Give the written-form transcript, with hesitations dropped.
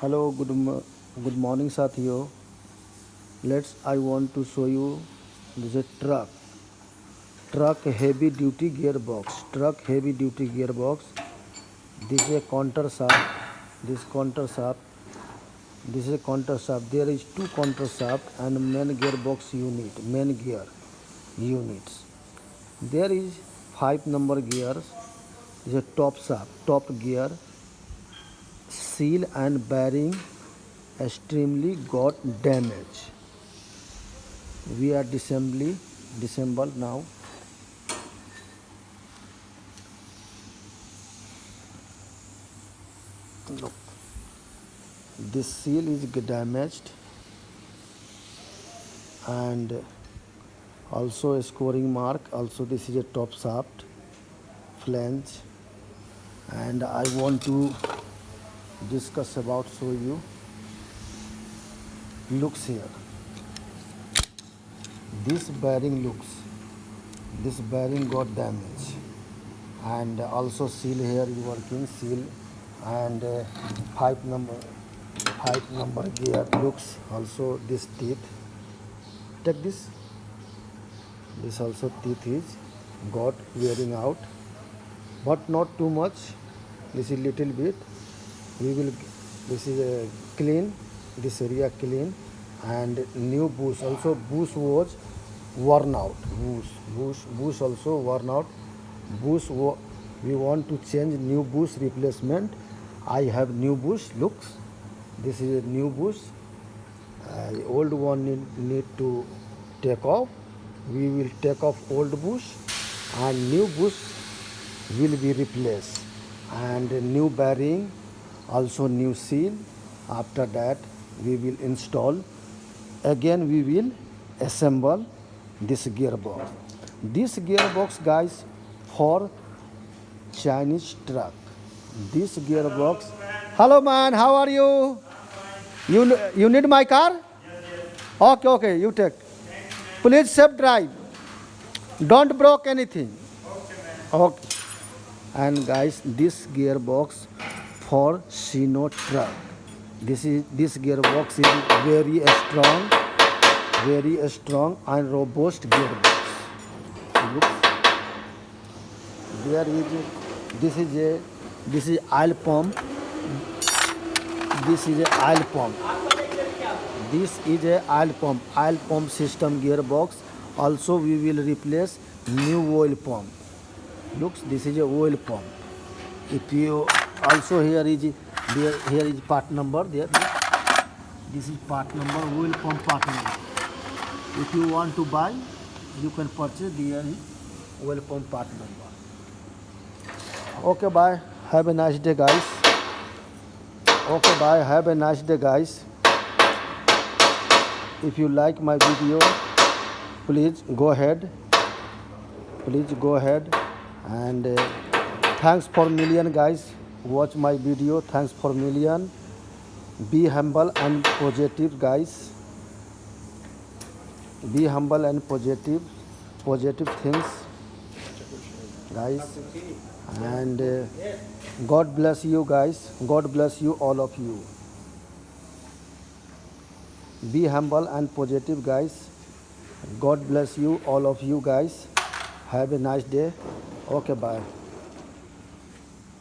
Hello, good morning, Sathiyo. I want to show you this is a truck heavy duty gearbox. Truck heavy duty gearbox. This is a counter shaft. This counter shaft. This is a counter shaft. There is two counter shaft and main gearbox unit. Main gear units. There is 5 number gears. This is a top shaft. Top gear. Seal and bearing extremely got damage. We are disassemble now. Look, this seal is damaged and also a scoring mark. Also, this is a top shaft flange, and I want to discuss about show you. Looks here. This bearing got damage, and also seal here is working seal, and 5 number gear looks also this teeth. Take this also teeth is got wearing out, but not too much. This is little bit. This is clean, this area clean, and new bush also. Bush was worn out. Bush also worn out. We want to change new bush replacement. I have new bush. Looks, this is a new bush. Old one need to take off. We will take off old bush, and new bush will be replaced, and new bearing, also new seal. After that we will install again. We will assemble this gearbox. This gearbox, guys, for Chinese truck. This gearbox. Hello man, how are you? You need my car? Okay, you take. Please safe drive. Don't broke anything. Okay. And guys, this gearbox for Sino truck. This gearbox is very strong and robust gearbox. Look, this is oil pump. This is a oil pump. This is a oil pump system gearbox. Also, we will replace new oil pump. Looks, this is a oil pump. If you also here is part number there. This is part number, oil pump part number. If you want to buy, you can purchase. There is oil pump part number. Okay, bye. Have a nice day, guys. Okay, bye. Have a nice day, guys. If you like my video, please go ahead. And thanks for million, guys. Watch my video. Thanks for million. Be humble and positive, guys. Be humble and positive things, guys. And God bless you, guys. God bless you, all of you. Be humble and positive, guys. God bless you, all of you, guys. Have a nice day. Okay, bye.